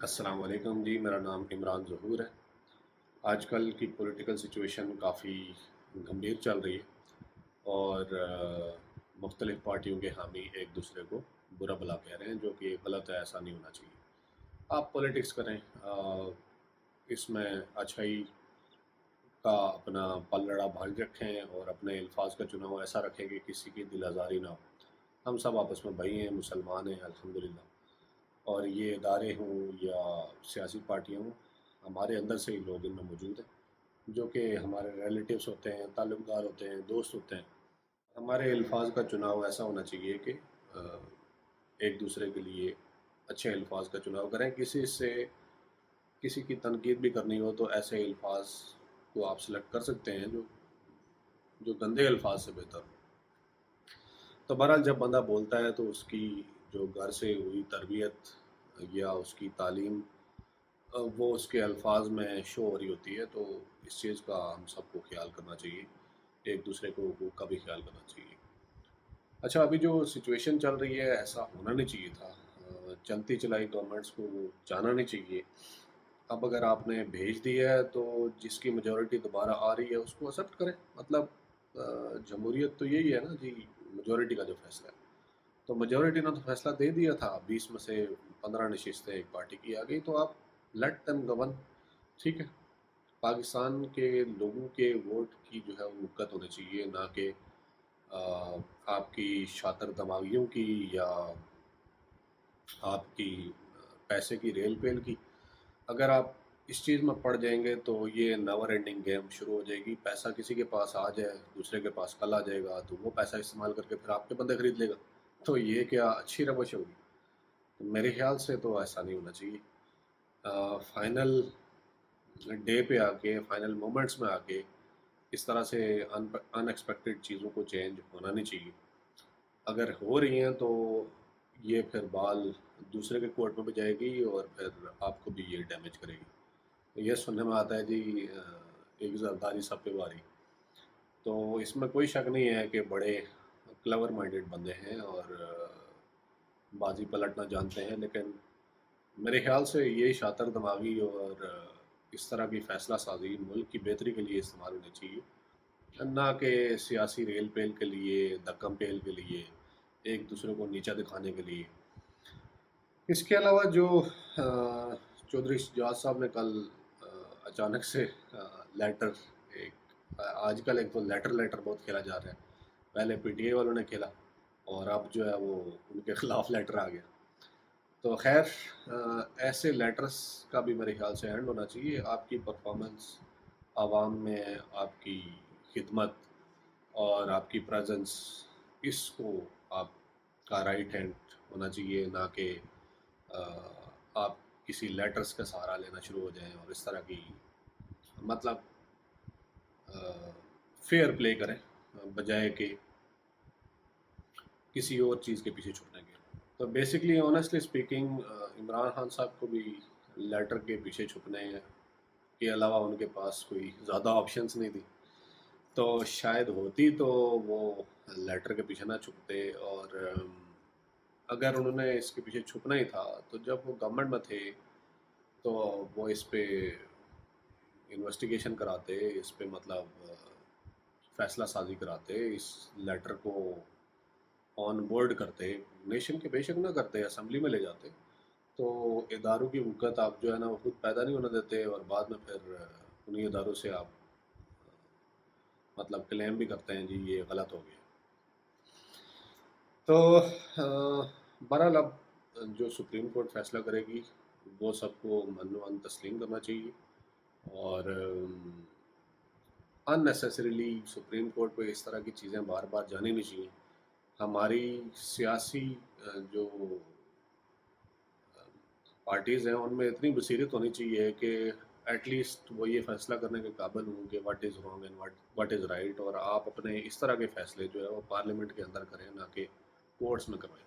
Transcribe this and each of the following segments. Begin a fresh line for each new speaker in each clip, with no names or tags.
السلام علیکم جی، میرا نام عمران ظہور ہے۔ آج کل کی پولیٹیکل سچویشن کافی گمبھیر چل رہی ہے اور مختلف پارٹیوں کے حامی ایک دوسرے کو برا بھلا کہہ رہے ہیں، جو کہ غلط ہے، ایسا نہیں ہونا چاہیے۔ آپ پولیٹکس کریں، اس میں اچھائی کا اپنا پلڑا بھاگ رکھیں اور اپنے الفاظ کا چناؤ ایسا رکھیں کہ کسی کی دل آزاری نہ ہو۔ ہم سب آپس میں بھائی ہیں، مسلمان ہیں الحمدللہ، اور یہ ادارے ہوں یا سیاسی پارٹیاں ہوں، ہمارے اندر سے ہی لوگ ان میں موجود ہیں جو کہ ہمارے ریلیٹیوز ہوتے ہیں، تعلق دار ہوتے ہیں، دوست ہوتے ہیں۔ ہمارے الفاظ کا چناؤ ایسا ہونا چاہیے کہ ایک دوسرے کے لیے اچھے الفاظ کا چناؤ کریں۔ کسی کی تنقید بھی کرنی ہو تو ایسے الفاظ کو آپ سلیکٹ کر سکتے ہیں جو گندے الفاظ سے بہتر ہو۔ تو بہرحال جب بندہ بولتا ہے تو اس کی جو گھر سے ہوئی تربیت یا اس کی تعلیم، وہ اس کے الفاظ میں شو ہو رہی ہوتی ہے، تو اس چیز کا ہم سب کو خیال کرنا چاہیے، ایک دوسرے کو حقوق کا بھی خیال کرنا چاہیے۔ اچھا، ابھی جو سچویشن چل رہی ہے ایسا ہونا نہیں چاہیے تھا، چلتی چلائی گورنمنٹس کو جانا نہیں چاہیے۔ اب اگر آپ نے بھیج دیا ہے تو جس کی میجورٹی دوبارہ آ رہی ہے اس کو ایکسیپٹ کریں۔ مطلب جمہوریت تو یہی ہے نا جی، میجورٹی کا جو فیصلہ ہے، تو میجورٹی نے تو فیصلہ دے دیا تھا، 20 میں سے 15 نشستیں ایک پارٹی کی آ گئی، تو آپ لیٹ دم گون، ٹھیک ہے۔ پاکستان کے لوگوں کے ووٹ کی جو ہے وہ مقت ہونی چاہیے، نہ کہ آپ کی شاطر دماغیوں کی یا آپ کی پیسے کی ریل پیل کی۔ اگر آپ اس چیز میں پڑ جائیں گے تو یہ نیور اینڈنگ گیم شروع ہو جائے گی۔ پیسہ کسی کے پاس آ جائے، دوسرے کے پاس کل آ جائے گا، تو وہ پیسہ استعمال کر کے پھر آپ کے بندے خرید لے گا، تو یہ کیا اچھی روش ہوگی؟ تو میرے خیال سے تو ایسا نہیں ہونا چاہیے۔ فائنل ڈے پہ آ کے، فائنل مومنٹس میں آ کے اس طرح سے ان ایکسپیکٹڈ چیزوں کو چینج ہونا نہیں چاہیے۔ اگر ہو رہی ہیں تو یہ پھر بال دوسرے کے کورٹ میں بھی جائے گی اور پھر آپ کو بھی یہ ڈیمیج کرے گی۔ یہ سننے میں آتا ہے جی، ایک زرداری سب پہ واری۔ تو اس میں کوئی شک نہیں ہے کہ بڑے کلیور مائنڈڈ بندے ہیں اور بازی پلٹنا جانتے ہیں، لیکن میرے خیال سے یہ شاطر دماغی اور اس طرح کی فیصلہ سازی ملک کی بہتری کے لیے استعمال ہونی چاہیے، نہ کہ سیاسی ریل پیل کے لیے، دھکم پیل کے لیے، ایک دوسرے کو نیچا دکھانے کے لیے۔ اس کے علاوہ جو چودھری شجاعت صاحب نے کل اچانک سے لیٹر، ایک آج کل ایک تو لیٹر بہت کھیلا جا رہا ہے، پہلے پی ٹی اے والوں نے کھیلا اور اب جو ہے وہ ان کے خلاف لیٹر آ گیا۔ تو خیر، ایسے لیٹرز کا بھی میرے خیال سے اینڈ ہونا چاہیے۔ آپ کی پرفارمنس عوام میں، آپ کی خدمت اور آپ کی پریزنس، اس کو آپ کا رائٹ ہینڈ ہونا چاہیے، نہ کہ آپ کسی لیٹرز کا سہارا لینا شروع ہو جائیں اور اس طرح کی، مطلب فیئر پلے کریں بجائے کہ کسی اور چیز کے پیچھے چھوٹنے کے۔ تو basically honestly speaking, Imran Khan صاحب کو بھی لیٹر کے پیچھے چھپنے کے علاوہ ان کے پاس کوئی زیادہ آپشنس نہیں تھی، تو شاید ہوتی تو وہ لیٹر کے پیچھے نہ چھپتے، اور اگر انہوں نے اس کے پیچھے چھپنا ہی تھا تو جب وہ گورنمنٹ میں تھے تو وہ اس پہ انویسٹیگیشن کراتے، اس پہ مطلب فیصلہ سازی کراتے، اس لیٹر کو آن بورڈ کرتے، نیشن کے بے شک نہ کرتے، اسمبلی میں لے جاتے، تو اداروں کی وقت آپ جو ہے نا وہ خود پیدا نہیں ہونے دیتے، اور بعد میں پھر انہیں اداروں سے آپ مطلب کلیم بھی کرتے ہیں جی یہ غلط ہو گیا۔ تو بہرحال اب جو سپریم کورٹ فیصلہ کرے گی وہ سب کو من و تسلیم کرنا چاہیے، اور ان نیسیسریلی سپریم کورٹ پہ اس طرح کی چیزیں بار بار جانی نہیں چاہیے۔ ہماری سیاسی جو پارٹیز ہیں ان میں اتنی بصیرت ہونی چاہیے کہ ایٹ لیسٹ وہ یہ فیصلہ کرنے کے قابل ہوں کہ what is wrong and what is right, اور آپ اپنے اس طرح کے فیصلے جو ہے وہ پارلیمنٹ کے اندر کریں، نہ کہ کورٹس میں کروائیں۔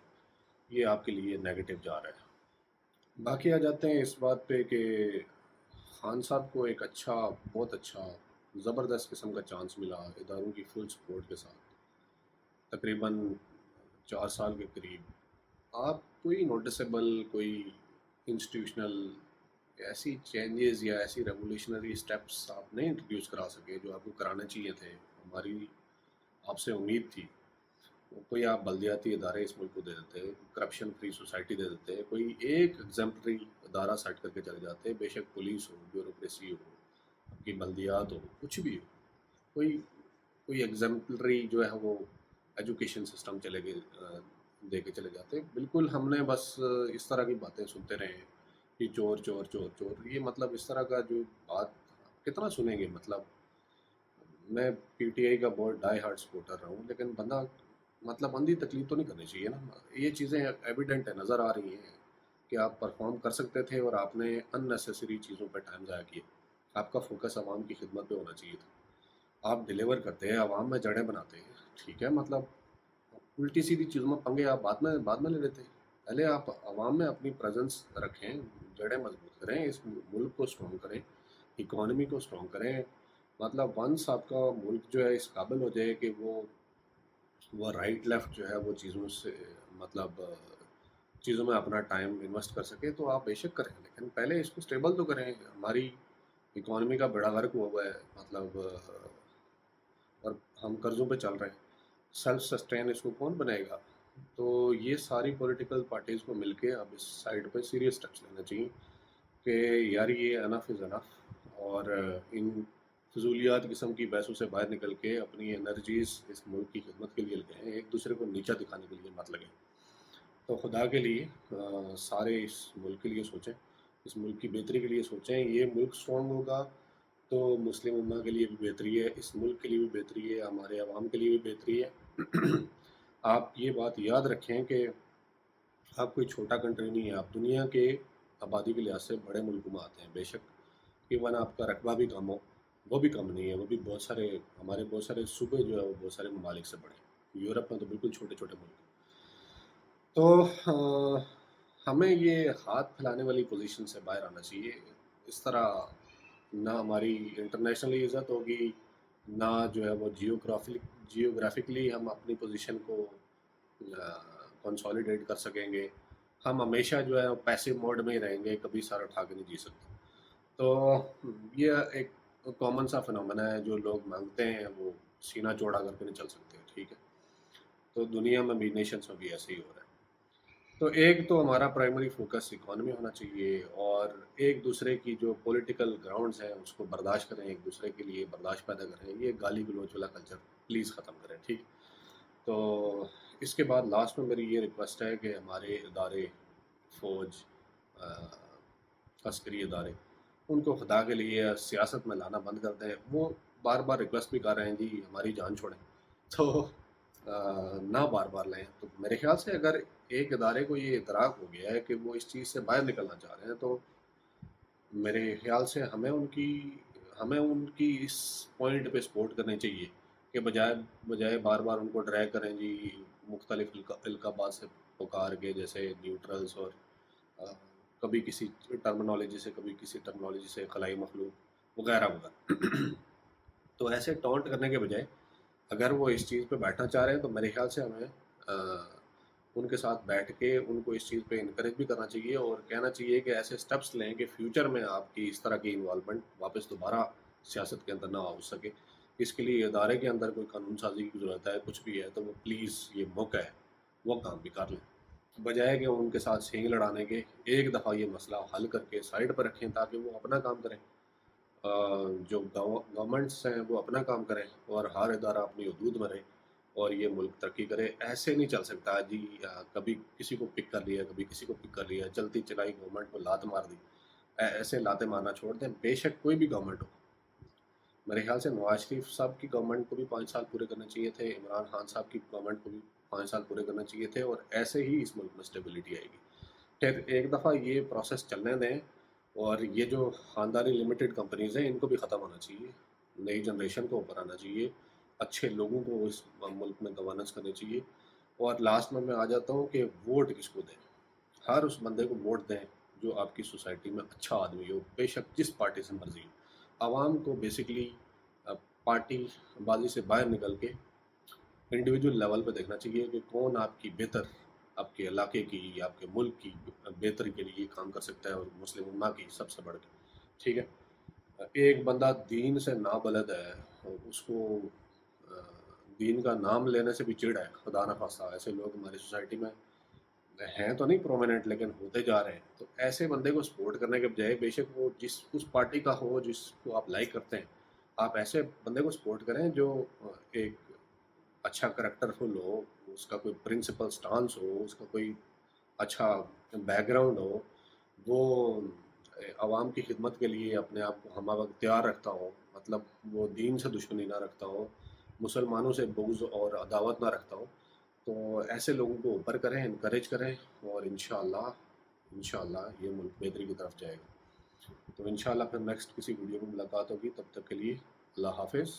یہ آپ کے لیے نیگیٹو جا رہا ہے۔ باقی آ جاتے ہیں اس بات پہ کہ خان صاحب کو ایک اچھا، بہت اچھا، زبردست قسم کا چانس ملا اداروں کی فل سپورٹ کے ساتھ، تقریباً 4 سال کے قریب۔ آپ کوئی نوٹسیبل، کوئی انسٹیٹیوشنل ایسی چینجز یا ایسی ریولیوشنری اسٹیپس آپ نہیں انٹروڈیوس کرا سکے جو آپ کو کرانے چاہیے تھے. ہماری آپ سے امید تھی کوئی آپ بلدیاتی ادارے اس ملک کو دے دیتے, کرپشن فری سوسائٹی دے دیتے, کوئی ایک ایگزمپلری ادارہ سیٹ کر کے چلے جاتے, بے شک پولیس ہو, بیوروکریسی ہو, آپ کی بلدیات ہو, کچھ بھی ہو, کوئی کوئی ایگزمپلری جو ہے وہ ایجوکیشن سسٹم چلے گئے دے کے چلے جاتے. بالکل ہم نے بس اس طرح کی باتیں سنتے رہے ہیں کہ چور چور چور چور, یہ مطلب اس طرح کا جو بات کتنا سنیں گے. مطلب میں پی ٹی آئی کا بہت ڈائی ہارڈ سپورٹر رہا ہوں, لیکن بندہ مطلب اندھی تکلیف تو نہیں کرنی چاہیے نا. یہ چیزیں ایویڈنٹ ہے, نظر آ رہی ہیں کہ آپ پرفارم کر سکتے تھے اور آپ نے ان نیسیسری چیزوں پہ ٹائم ضائع کیا. آپ کا فوکس عوام کی خدمت پہ ہونا چاہیے تھا. آپ ڈیلیور کرتے ہیں, عوام میں جڑیں بناتے ہیں, ٹھیک ہے, مطلب الٹی سیدھی چیزوں میں پنگے آپ بعد میں لے لیتے ہیں. پہلے آپ عوام میں اپنی پریزنس رکھیں, جڑیں مضبوط کریں, اس ملک کو اسٹرانگ کریں, اکانومی کو اسٹرانگ کریں. مطلب ونس آپ کا ملک جو ہے اس قابل ہو جائے کہ وہ رائٹ لیفٹ جو ہے وہ چیزوں سے مطلب چیزوں میں اپنا ٹائم انویسٹ کر سکے, تو آپ بے شک کریں, لیکن پہلے اس کو اسٹیبل تو کریں. ہماری اکانومی کا بیڑا غرق ہوا ہوا ہے, مطلب اور ہم قرضوں پہ چل رہے ہیں. سیلف سسٹین اس کو کون بنائے گا؟ تو یہ ساری پولیٹیکل پارٹیز کو مل کے اب اس سائڈ پہ سیریس اسٹیپس لینا چاہیے کہ یار یہ انف از انف, اور ان فضولیات قسم کی بحثوں سے باہر نکل کے اپنی انرجیز اس ملک کی خدمت کے لیے لگائیں, ایک دوسرے کو نیچا دکھانے کے لیے مت لگیں. تو خدا کے لیے سارے اس ملک کے لیے سوچیں, اس ملک کی بہتری کے لیے سوچیں. یہ ملک اسٹرانگ ہوگا تو مسلم امہ کے لیے بھی بہتری ہے, اس ملک کے لیے بھی بہتری ہے, ہمارے عوام کے لیے بھی بہتری ہے. آپ یہ بات یاد رکھیں کہ آپ کوئی چھوٹا کنٹری نہیں ہے, آپ دنیا کے آبادی کے لحاظ سے بڑے ملکوں میں آتے ہیں. بے شک ایون آپ کا رقبہ بھی کم ہو, وہ بھی کم نہیں ہے, وہ بھی بہت سارے ہمارے بہت سارے صوبے جو ہے وہ بہت سارے ممالک سے بڑے ہیں. یورپ میں تو بالکل چھوٹے چھوٹے ملک ہیں. تو ہمیں یہ ہاتھ پھیلانے والی پوزیشن سے باہر آنا چاہیے. اس طرح نہ ہماری انٹرنیشنلی عزت ہوگی, نہ جو ہے وہ جیوگرافکلی ہم اپنی پوزیشن کو کنسالیڈیٹ کر سکیں گے. ہم ہمیشہ جو ہے پیسے موڈ میں ہی رہیں گے, کبھی سر اٹھا کے نہیں جی سکتے. تو یہ ایک کامن سا فنومنا ہے, جو لوگ مانگتے ہیں وہ سینہ چوڑا کر کے نہیں چل سکتے, ٹھیک ہے. تو دنیا میں بھی نیشنس میں بھی ایسے ہی ہو رہا ہے. تو ایک تو ہمارا پرائمری فوکس اکانومی ہونا چاہیے, اور ایک دوسرے کی جو پولیٹیکل گراؤنڈز ہیں اس کو برداشت کریں, ایک دوسرے کے لیے برداشت پیدا کریں. یہ گالی گلوچ والا کلچر پلیز ختم کریں, ٹھیک. تو اس کے بعد لاسٹ میں میری یہ ریکویسٹ ہے کہ ہمارے ادارے, فوج, عسکری ادارے, ان کو خدا کے لیے سیاست میں لانا بند کر دیں. وہ بار بار ریکویسٹ بھی کر رہے ہیں جی ہماری جان چھوڑیں, تو نہ بار بار لیں. تو میرے خیال سے اگر ایک ادارے کو یہ ادراک ہو گیا ہے کہ وہ اس چیز سے باہر نکلنا چاہ رہے ہیں, تو میرے خیال سے ہمیں ان کی اس پوائنٹ پہ سپورٹ کرنی چاہیے کہ بجائے بار بار ان کو ڈریگ کریں جی مختلف القابات سے پکار کے, جیسے نیوٹرلز, اور کبھی کسی ٹرمنالوجی سے, کبھی کسی ٹرمنالوجی سے, خلائی مخلوق وغیرہ وغیرہ. تو ایسے ٹونٹ کرنے کے بجائے اگر وہ اس چیز پہ بیٹھنا چاہ رہے ہیں تو میرے خیال سے ہمیں ان کے ساتھ بیٹھ کے ان کو اس چیز پہ انکریج بھی کرنا چاہیے, اور کہنا چاہیے کہ ایسے سٹیپس لیں کہ فیوچر میں آپ کی اس طرح کی انوالومنٹ واپس دوبارہ سیاست کے اندر نہ ہو سکے. اس کے لیے ادارے کے اندر کوئی قانون سازی کی ضرورت ہے, کچھ بھی ہے, تو وہ پلیز یہ موقع ہے وہ کام بھی کر لیں, بجائے کہ ان کے ساتھ سینگ لڑانے کے. ایک دفعہ یہ مسئلہ حل کر کے سائڈ پر رکھیں تاکہ وہ اپنا کام کریں, جو گورنمنٹس ہیں وہ اپنا کام کریں, اور ہر ادارہ اپنی حدود میں رہے, اور یہ ملک ترقی کرے. ایسے نہیں چل سکتا جی کبھی کسی کو پک کر لیا, کبھی کسی کو پک کر لیا, چلتی چلائی گورنمنٹ کو لات مار دی. ایسے لاتے مارنا چھوڑ دیں, بے شک کوئی بھی گورنمنٹ ہو. میرے خیال سے نواز شریف صاحب کی گورنمنٹ کو بھی 5 سال پورے کرنے چاہیے تھے, عمران خان صاحب کی گورنمنٹ کو بھی 5 سال پورے کرنا چاہیے تھے, اور ایسے ہی اس ملک میں اسٹیبلٹی آئے گی. پھر ایک دفعہ یہ پروسیس چلنے دیں, اور یہ جو خاندانی لمیٹڈ کمپنیز ہیں ان کو بھی ختم ہونا چاہیے, نئی جنریشن کو اوپر آنا چاہیے, اچھے لوگوں کو اس ملک میں گورننس کرنی چاہیے. اور لاسٹ میں آ جاتا ہوں کہ ووٹ کس کو دیں. ہر اس بندے کو ووٹ دیں جو آپ کی سوسائٹی میں اچھا آدمی ہو, بے شک جس پارٹی سے مرضی ہو. عوام کو بیسکلی پارٹی بازی سے باہر نکل کے انڈیویجول لیول پہ دیکھنا چاہیے کہ کون آپ کی بہتر آپ کے علاقے کی آپ کے ملک کی بہتری کے لیے کام کر سکتا ہے، اور مسلم امہ کی سب سے بڑھ کے. ٹھیک ہے. ایک بندہ دین سے نابلد ہے، اس کو دین کا نام لینے سے بھی چڑ ہے، خدا نخواستہ ایسے لوگ ہماری سوسائٹی میں ہیں تو نہیں پرومیننٹ، لیکن ہوتے جا رہے ہیں. تو ایسے بندے کو سپورٹ کرنے کے بجائے، بے شک وہ جس اس پارٹی کا ہو جس کو آپ لائک کرتے ہیں، آپ ایسے بندے کو سپورٹ کریں جو ایک اچھا کریکٹر فل ہو، اس کا کوئی پرنسپل سٹانس ہو، اس کا کوئی اچھا بیک گراؤنڈ ہو، وہ عوام کی خدمت کے لیے اپنے آپ کو ہمہ وقت تیار رکھتا ہو، مطلب وہ دین سے دشمنی نہ رکھتا ہو، مسلمانوں سے بغض اور عداوت نہ رکھتا ہو. تو ایسے لوگوں کو اوپر کریں، انکریج کریں، اور انشاءاللہ یہ ملک بہتری کی طرف جائے گا. تو انشاءاللہ پھر نیکسٹ کسی ویڈیو میں ملاقات ہوگی. تب تک کے لیے اللہ حافظ.